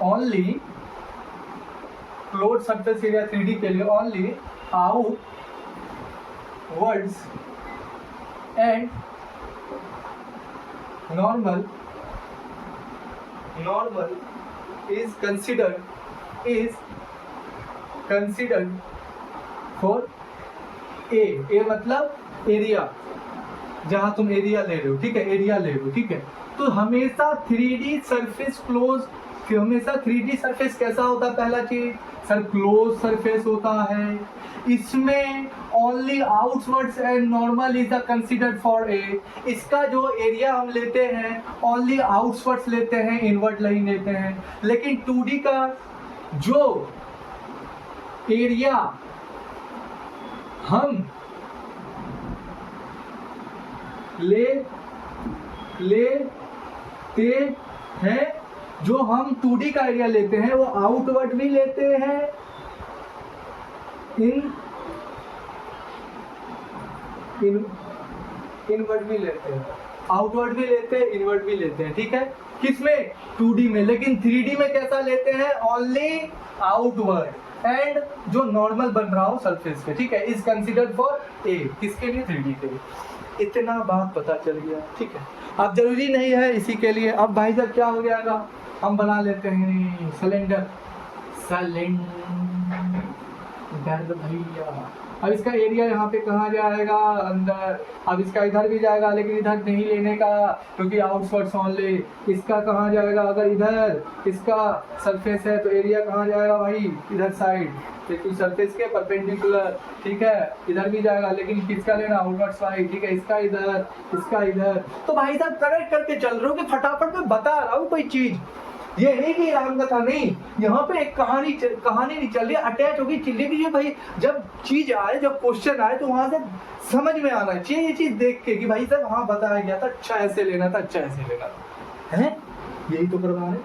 only closed surface area 3D के लिए only outwards and normal is considered for A मतलब एरिया, जहां तुम एरिया ले रहे हो, ठीक है, एरिया ले रहे हो, ठीक है। तो हमेशा 3D सरफेस क्लोज, हमेशा 3D सरफेस कैसा होता है, पहला चीज सर क्लोज सरफेस होता है, इसमें only outwards and normal is considered for a. इसका जो एरिया हम लेते हैं ओनली आउटवर्ड्स लेते हैं, इनवर्ड नहीं लेते हैं। लेकिन 2D का जो एरिया हम लेते हैं, जो हम 2D का एरिया लेते हैं वो आउटवर्ड भी लेते हैं, इनवर्ड भी लेते हैं, आउटवर्ड भी लेते हैं, इनवर्ड भी लेते हैं, ठीक है। किसमें, 2D में। लेकिन 3D में कैसा लेते हैं, ओनली आउटवर्ड एंड जो नॉर्मल बन रहा हो सरफेस पे, ठीक है, इज कंसिडर्ड फॉर ए, किसके लिए, 3D के लिए। इतना बात पता चल गया, ठीक है। अब जरूरी नहीं है इसी के लिए, अब भाई साहब क्या हो जाएगा, हम बना लेते हैं सिलेंडर भैया। अब इसका एरिया यहाँ पे कहाँ जाएगा, अंदर। अब इसका इधर भी जाएगा, लेकिन इधर नहीं लेने का क्योंकि आउटवर्ड्स ओनली। इसका कहाँ जाएगा, अगर इधर इसका सरफेस है तो एरिया कहाँ जाएगा भाई, इधर साइड, क्योंकि सरफेस के परपेंडिकुलर, ठीक है। इधर भी जाएगा, लेकिन किसका लेना, आउटवर्ड साइड, ठीक है। इसका इधर, इसका इधर। तो भाई साहब कनेक्ट करके चल रहे हो कि फटाफट में बता रहा हूँ कोई चीज, ये नहीं कि राम कथा नहीं, यहाँ पे एक कहानी नहीं चल रही, अटैच होगी चिल्ली की। भाई जब चीज आए, जब क्वेश्चन आए तो वहां से समझ में आना चाहिए ये चीज देख के कि भाई साहब हाँ बताया गया था, अच्छा ऐसे लेना था, अच्छा ऐसे लेना था, है यही तो करवा रहे।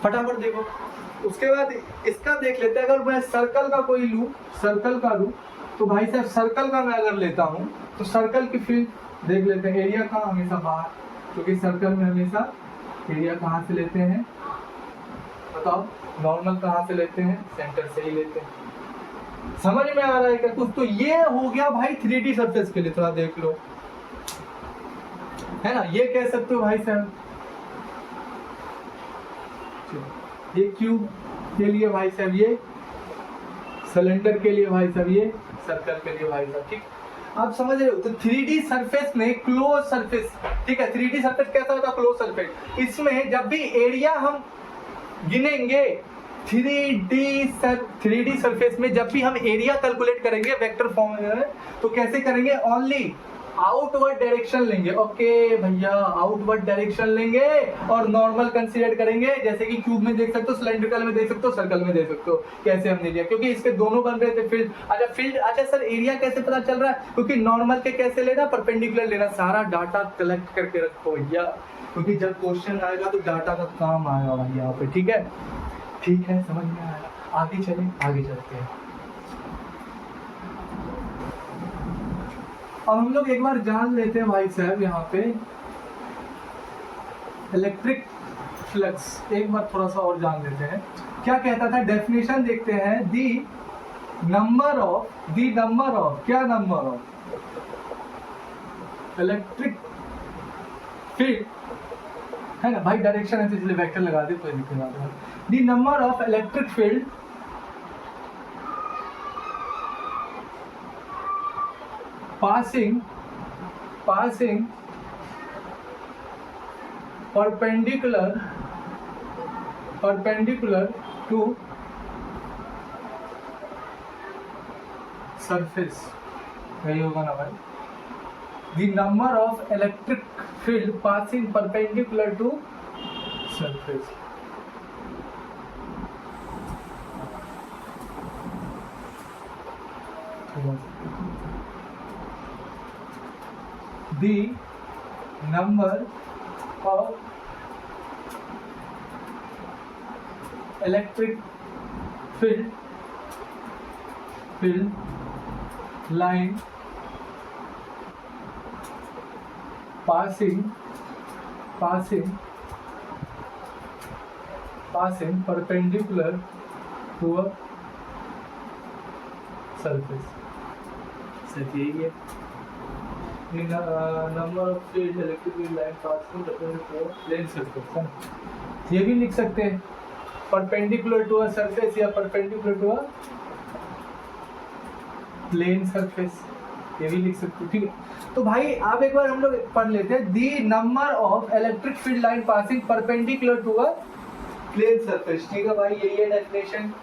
फटाफट देखो। उसके बाद इसका देख लेते हैं, अगर मैं सर्कल का कोई लूं, सर्कल का लूं तो भाई साहब सर्कल का मैं अगर लेता हूं तो सर्कल की फील्ड देख लेते हैं। एरिया का हमेशा बाहर, क्योंकि सर्कल में हमेशा एरिया कहाँ से लेते हैं बताओ, नॉर्मल कहाँ से लेते हैं, सेंटर से ही लेते हैं। समझ में आ रहा है क्या कुछ। तो ये हो गया भाई 3D सरफेस के लिए, थोड़ा देख लो, है ना। ये कह सकते हो भाई साहब, ये क्यूब के लिए भाई साहब, ये सिलेंडर के लिए भाई साहब, ये सर्कल के लिए भाई साहब, ठीक। आप समझ रहे हो। तो 3D सरफेस में क्लोज सरफेस, ठीक है। 3D सरफेस कैसा होता है, क्लोज सरफेस। इसमें जब भी एरिया हम गिनेंगे 3D सरफेस में, जब भी हम एरिया कैलकुलेट करेंगे वेक्टर फॉर्म में, तो कैसे करेंगे, ओनली आउटवर्ड डायरेक्शन लेंगे। ओके भैया, आउटवर्ड डायरेक्शन लेंगे और नॉर्मल कंसीडर करेंगे, जैसे कि क्यूब में देख सकते हो, सिलेंड्रिकल में देख सकते हो, सर्कल में देख सकते हो। कैसे हमने लिया, क्योंकि इसके दोनों बन रहे थे फील्ड। अच्छा सर एरिया कैसे पता चल रहा है, क्योंकि नॉर्मल के कैसे लेना, परपेंडिकुलर लेना। सारा डाटा कलेक्ट करके रखो भैया, क्योंकि जब क्वेश्चन आएगा तो डाटा का काम आएगा भाई यहाँ पे, ठीक है। ठीक है, समझ में आया। आगे चले, आगे चलते हैं। अब हम लोग एक बार जान लेते हैं भाई साहब यहाँ पे इलेक्ट्रिक फ्लक्स, एक बार थोड़ा सा और जान लेते हैं। क्या कहता था, डेफिनेशन देखते हैं। दी नंबर ऑफ क्या नंबर ऑफ इलेक्ट्रिक फील्ड, है ना भाई, डायरेक्शन है तो इसलिए वेक्टर लगा दे, कोई दिक्कत नहीं है। The number of electric field passing perpendicular perpendicular to surface, यही होगा ना भाई, the number of electric field passing perpendicular to surface. the number of electric field line passing perpendicular to a surface। सिर्फ यही है, number of field electric field line passing perpendicular plane surface है। ये भी लिख सकते हैं परपेंडिकुलर टू अ सरफेस या perpendicular to a plane surface, ये भी लिख सकते हैं। ठीक है, तो भाई आप एक बार हम लोग पढ़ लेते हैं, the number of electric field line passing perpendicular to a plane surface. ठीक है भाई, यही है डेफिनेशन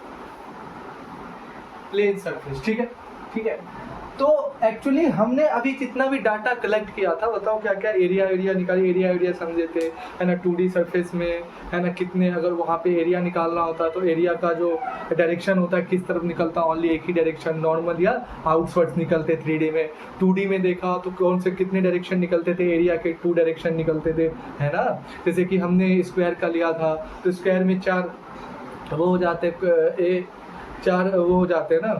प्लेन सरफेस। ठीक है, ठीक है। तो एक्चुअली हमने अभी जितना भी डाटा कलेक्ट किया था, बताओ क्या क्या एरिया निकाली, एरिया समझे थे, है ना, 2D सरफेस में, है ना, कितने अगर वहाँ पे एरिया निकालना होता तो एरिया का जो डायरेक्शन होता है किस तरफ निकलता, ओनली एक ही डायरेक्शन, नॉर्मल या आउटवर्ड्स निकलते 3D में। 2D में देखा तो कौन से कितने डायरेक्शन निकलते थे, एरिया के 2 डायरेक्शन निकलते थे, है ना। जैसे कि हमने स्क्वायर का लिया था तो स्क्वायर में 4 वो हो जाते, 4 वो हो जाते ना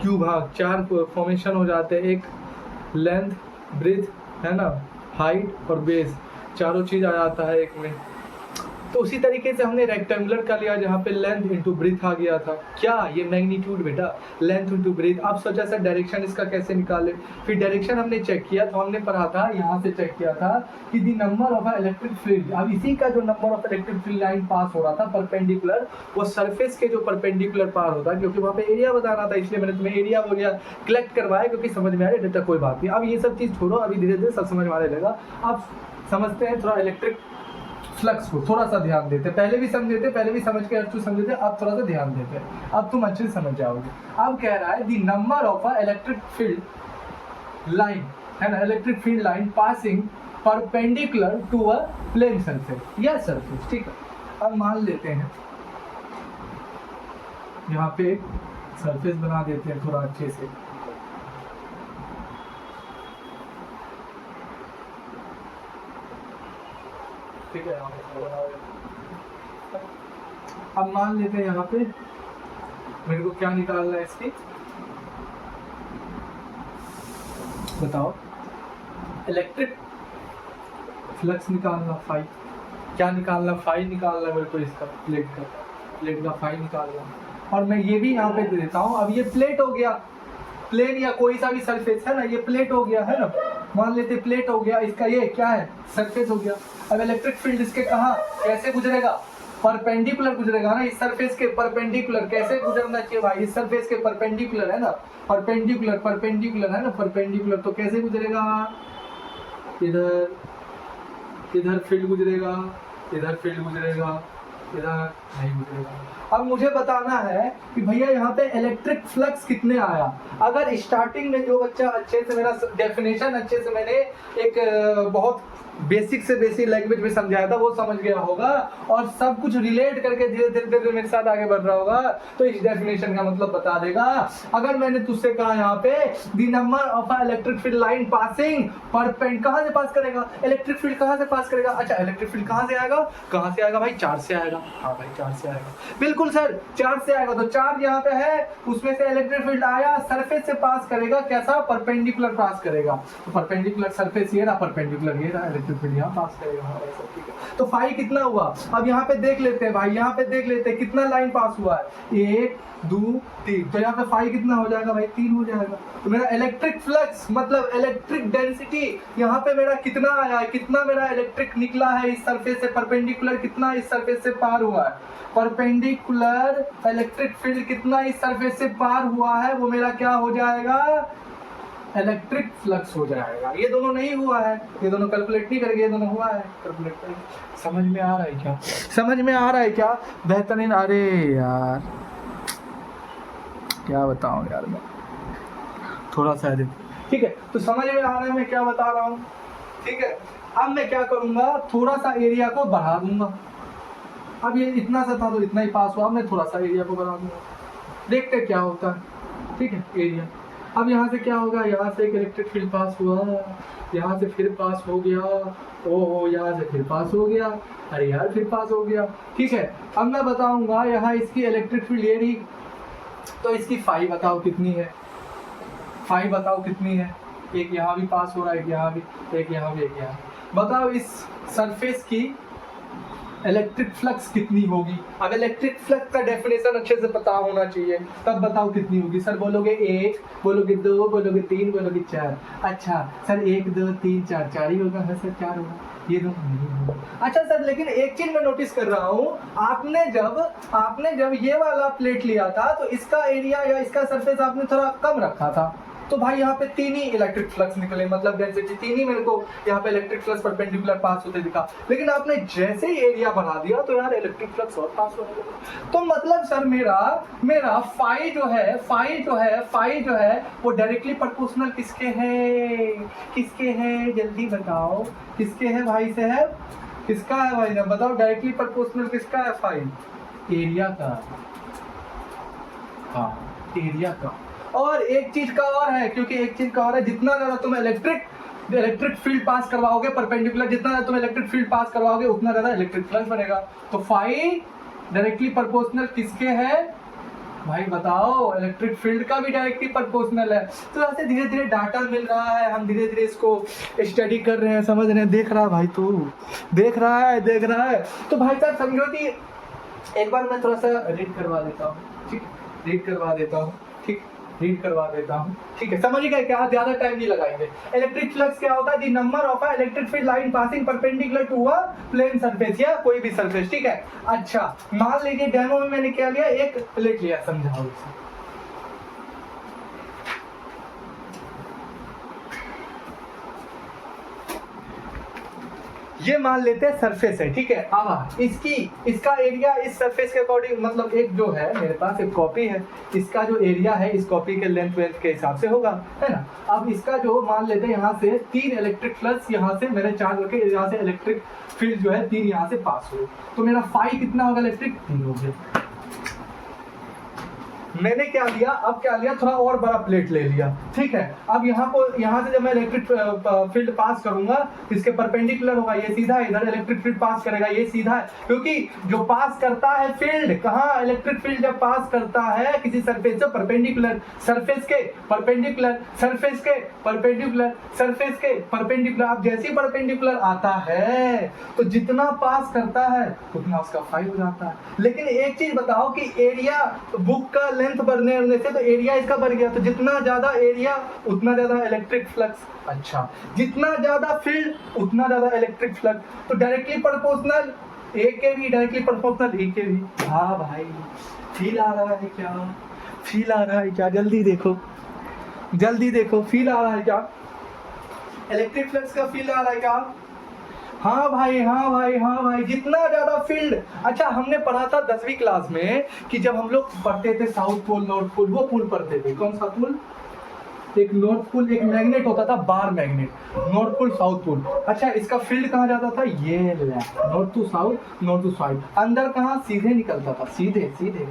क्यूब, हाँ 4 फॉर्मेशन हो जाते हैं, एक लेंथ, ब्रेथ, है ना, हाइट और बेस, चारों चीज़ आ जाता है एक में। तो उसी तरीके से हमने रेक्टेंगुलर का लिया जहाँ पे लेंथ इंटू ब्रेथ आ गया था। क्या ये मैग्नीट्यूड बेटा, लेंथ इंटू ब्रेथ। अब सोचा सर डायरेक्शन इसका कैसे निकाले, फिर डायरेक्शन हमने चेक किया तो हमने पढ़ा था, यहाँ से चेक किया था कि the number of electric field, अब इसी का जो number of electric field line pass हो रहा था परपेंडिकुलर, वो सरफेस के जो परपेंडिकुलर पार होता है, क्योंकि वहाँ पे एरिया बताना था इसलिए मैंने तुम्हें एरिया बोलिया, कलेक्ट करवाया क्योंकि समझ में आ रहा है, कोई बात नहीं। अब ये सब चीज़ छोड़ो, अभी धीरे धीरे सब समझ में आने लगा। अब समझते हैं थोड़ा इलेक्ट्रिक फ्लक्स को, थोड़ा सा ध्यान देते, पहले भी समझे थे, पहले भी समझ के अच्छे समझे थे, अब थोड़ा सा ध्यान देते, अब तुम अच्छे से समझ जाओगे। अब कह रहा है the number of a electric field line, है ना, electric field line passing perpendicular to a plane surface या सरफेस। ठीक है, अब मान लेते हैं यहाँ पे सरफेस बना देते हैं थोड़ा अच्छे से। ठीक है, अब मान लेते हैं यहाँ पे मेरे को क्या निकालना है इसकी, बताओ। इलेक्ट्रिक फ्लक्स निकालना, फाई, क्या निकालना, फाई निकालना मेरे को इसका, प्लेट का फाई निकालना। और मैं ये भी यहाँ पे दे देता हूँ। अब ये प्लेट हो गया, प्लेन या कोई सा भी सरफेस है ना, ये प्लेट हो गया, है ना, मान लेते प्लेट हो गया, इसका ये क्या है, सरफेस हो गया। अब इलेक्ट्रिक फील्ड इसके कहाँ कैसे गुजरेगा, परपेंडिकुलर गुजरेगा ना, इस सरफेस के परपेंडिकुलर। कैसे गुजरना चाहिए भाई, इस सरफेस के परपेंडिकुलर, है ना, परपेंडिकुलर है ना, परपेंडिकुलर। तो कैसे गुजरेगा, इधर फील्ड गुजरेगा, इधर फील्ड गुजरेगा, इधर नहीं गुजरेगा। अब मुझे बताना है कि भैया यहाँ पे इलेक्ट्रिक फ्लक्स कितने आया। अगर स्टार्टिंग में जो बच्चा अच्छे से, मेरा डेफिनेशन अच्छे से मैंने एक बहुत बेसिक से बेसिक लैंग्वेज में समझाया था, वो समझ गया होगा और सब कुछ रिलेट करके धीरे धीरे मेरे साथ आगे बढ़ रहा होगा, तो इस डेफिनेशन का मतलब बता देगा। अगर मैंने तुझसे कहा यहाँ पे the number of a electric field line passing perpend, कहाँ से पास करेगा, इलेक्ट्रिक फील्ड कहाँ से पास करेगा। अच्छा, इलेक्ट्रिक फील्ड कहाँ से आएगा, कहाँ से आएगा भाई, चार्ज से आएगा। हाँ भाई, चार्ज से आएगा, बिल्कुल सर, चार्ज से आएगा। तो चार्ज यहाँ पे है, उसमें से इलेक्ट्रिक फील्ड आया, सरफेस से पास करेगा, कैसा, परपेंडिकुलर पास करेगा। तो परपेंडिकुलर सरफेस ये रहा, परपेंडिकुलर ये रहा, इलेक्ट्रिक फील्ड यहाँ पास करेगा। ठीक है, तो फाई कितना हुआ, अब यहाँ पे देख लेते हैं भाई, यहाँ पे देख लेते हैं कितना लाइन पास हुआ है, 1 2 3, तो यहाँ पे फाई कितना हो जाएगा भाई, 3 हो जाएगा। तो मेरा इलेक्ट्रिक फ्लक्स मतलब इलेक्ट्रिक डेंसिटी यहाँ पे मेरा कितना आया है, कितना मेरा इलेक्ट्रिक निकला है इस सरफेस से परपेंडिकुलर, कितना इस सरफेस से पार हुआ है, परपेंडिकुलर इलेक्ट्रिक फील्ड कितना इस सरफेस से पार हुआ है, वो मेरा क्या हो जाएगा, इलेक्ट्रिक फ्लक्स हो जाएगा। ये दोनों नहीं हुआ है, ये दोनों कैलकुलेट नहीं करेंगे, ये दोनों हुआ है कैलकुलेट करेंगे। समझ में आ रहा है क्या? समझ में आ रहा है क्या? बेहतरीन। अरे यार क्या बताऊं यार, मैं थोड़ा सा ठीक है, तो समझ में आ रहा है मैं क्या बता रहा हूँ। ठीक है, अब मैं क्या करूंगा, थोड़ा सा एरिया को बढ़ा दूंगा। अब ये इतना सा था तो इतना ही पास हुआ, मैं थोड़ा सा एरिया को बढ़ा दूंगा, देखते क्या होता है। ठीक है, एरिया अब यहाँ से क्या होगा, यहाँ से एक इलेक्ट्रिक फील्ड पास हुआ, यहाँ से फिर पास हो गया, ओहो यहाँ से फिर पास हो गया, अरे यार फिर पास हो गया। ठीक है, अब मैं बताऊंगा यहाँ इसकी इलेक्ट्रिक फील्ड ये रही, तो इसकी फाई बताओ कितनी है, फाई बताओ कितनी है। एक यहाँ भी पास हो रहा है, एक यहाँ भी, एक यहाँ भी, एक यहाँ। बताओ इस सरफेस की इलेक्ट्रिक फ्लक्स कितनी होगी। अब इलेक्ट्रिक फ्लक्स का डेफिनेशन अच्छे से पता होना चाहिए, तब बताओ कितनी होगी। सर बोलोगे 1, बोलोगे 2, बोलोगे 3, बोलोगे 4। अच्छा सर 1, 2, 3, 4, 4 ही होगा। है सर 4 होगा, ये दोनों नहीं होगा। अच्छा सर लेकिन एक चीज मैं नोटिस कर रहा हूँ, आपने जब ये वाला प्लेट लिया था तो इसका एरिया या इसका सरफेस आपने थोड़ा कम रखा था, तो भाई यहाँ पे 3 ही इलेक्ट्रिक फ्लक्स निकले, मतलब डेंसिटी 3 ही मेरे को यहाँ पे इलेक्ट्रिक फ्लक्स परपेंडिकुलर पास होते दिखा। लेकिन आपने जैसे ही एरिया बढ़ा दिया तो यार इलेक्ट्रिक फ्लक्स और पास होने लगे। तो मतलब सर मेरा फाई जो है वो डायरेक्टली प्रोपोर्शनल किसके है जल्दी बताओ, किसके है भाई साहब, किसका है भाई साहब बताओ, डायरेक्टली प्रोपोर्शनल किसका है फाई, एरिया का। हाँ एरिया का। और एक चीज का और है, क्योंकि एक चीज का और है, जितना ज्यादा तुम इलेक्ट्रिक फील्ड पास करवाओगे परपेंडिकुलर, जितना ज्यादा तुम इलेक्ट्रिक फील्ड पास करवाओगे उतना ज्यादा इलेक्ट्रिक फ्लक्स बनेगा। तो फाई डायरेक्टली प्रोपोर्शनल किसके है भाई बताओ, इलेक्ट्रिक फील्ड का भी डायरेक्टली प्रोपोर्शनल है। तो ऐसे धीरे धीरे डाटा मिल रहा है, हम धीरे धीरे इसको स्टडी कर रहे हैं, समझ रहे हैं, देख रहा है भाई, तो देख रहा है। तो भाई साहब समझो कि एक बार मैं थोड़ा सा रीड करवा देता हूँ, ठीक, रीड करवा देता हूँ, ठीक है, समझ गए क्या, ज्यादा टाइम नहीं लगाएंगे। इलेक्ट्रिक फ्लक्स क्या होता है, the number of a electric field line passing perpendicular to a plane surface या कोई भी सरफेस। ठीक है, अच्छा मान लीजिए डेमो में मैंने क्या लिया, एक प्लेट लिया, समझाओ इसे। ये मान लेते हैं सरफेस है, ठीक है। अब इसका एरिया इस सरफेस के अकॉर्डिंग, मतलब एक जो है मेरे पास एक कॉपी है, इसका जो एरिया है इस कॉपी के लेंथ वेंथ के हिसाब से होगा, है ना। अब इसका जो मान लेते हैं यहाँ से 3 इलेक्ट्रिक फ्लक्स यहाँ से मेरे चार्ज होके यहाँ से इलेक्ट्रिक फील्ड जो है 3 यहाँ से पास हो, तो मेरा फाई कितना होगा, इलेक्ट्रिक 3 हो गया। मैंने क्या लिया, अब क्या लिया, थोड़ा और बड़ा प्लेट ले लिया, ठीक है। अब यहाँ से जब मैं इलेक्ट्रिक फील्ड पास करूंगा, इसके परपेंडिकुलर होगा, ये सीधा है, इधर इलेक्ट्रिक फील्ड पास करेगा, ये सीधा है, क्योंकि जो पास करता है फील्ड, कहाँ इलेक्ट्रिक फील्ड जब पास करता है किसी सरफेस से परपेंडिकुलर, सरफेस के परपेंडिकुलर, सरफेस के परपेंडिकुलर, सरफेस के परपेंडिकुलर, अब जैसे परपेंडिकुलर आता है तो जितना पास करता है उतना उसका फाई हो जाता है। लेकिन एक चीज बताओ कि एरिया बुक का लेंथ बढ़ने से तो एरिया इसका बढ़ गया, तो जितना ज्यादा एरिया उतना ज्यादा इलेक्ट्रिक फ्लक्स। अच्छा, जितना ज्यादा फील्ड उतना ज्यादा इलेक्ट्रिक फ्लक्स, तो डायरेक्टली प्रोपोर्शनल ए के भी, डायरेक्टली प्रोपोर्शनल ए के भी। हाँ भाई फील आ रहा है क्या, फील आ रहा है क्या, जल्दी देखो फील आ रहा है क्या, इलेक्ट्रिक फ्लक्स का फील आ रहा है क्या। हाँ भाई, जितना ज्यादा फील्ड। अच्छा हमने पढ़ा था 10वीं क्लास में कि जब हम लोग पढ़ते थे साउथ पोल नॉर्थ पोल, वो पोल पढ़ते थे, कौन सा पोल, एक नॉर्थ पोल, एक मैग्नेट होता था, bar magnet, north pole south pole. अच्छा इसका फील्ड कहाँ जाता था, ये north to south, north to south, अंदर कहाँ, सीधे निकलता था, सीधे।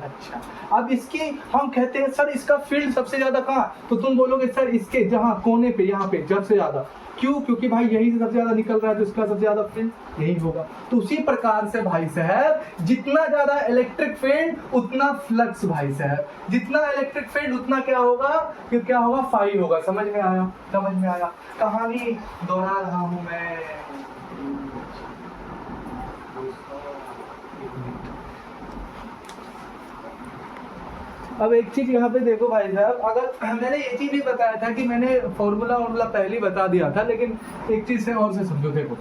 अच्छा अब इसकी हम कहते हैं सर इसका फील्ड सबसे ज्यादा कहाँ, तो तुम बोलोगे सर इसके जहाँ कोने पे, यहाँ पे सबसे ज्यादा, क्यों, क्योंकि भाई यही से सबसे ज्यादा निकल रहा है, तो इसका सबसे ज्यादा फील्ड यही होगा। तो उसी प्रकार से भाई साहब जितना ज्यादा इलेक्ट्रिक फील्ड उतना फ्लक्स, भाई साहब जितना इलेक्ट्रिक फील्ड उतना क्या होगा, कि क्या होगा, फाई होगा। समझ में आया, कहानी दोहरा रहा हूं मैं। अब एक चीज यहाँ पे देखो भाई साहब, अगर मैंने ये चीज भी बताया था कि मैंने फॉर्मूला पहले बता दिया था, लेकिन एक चीज से और से समझो, देखो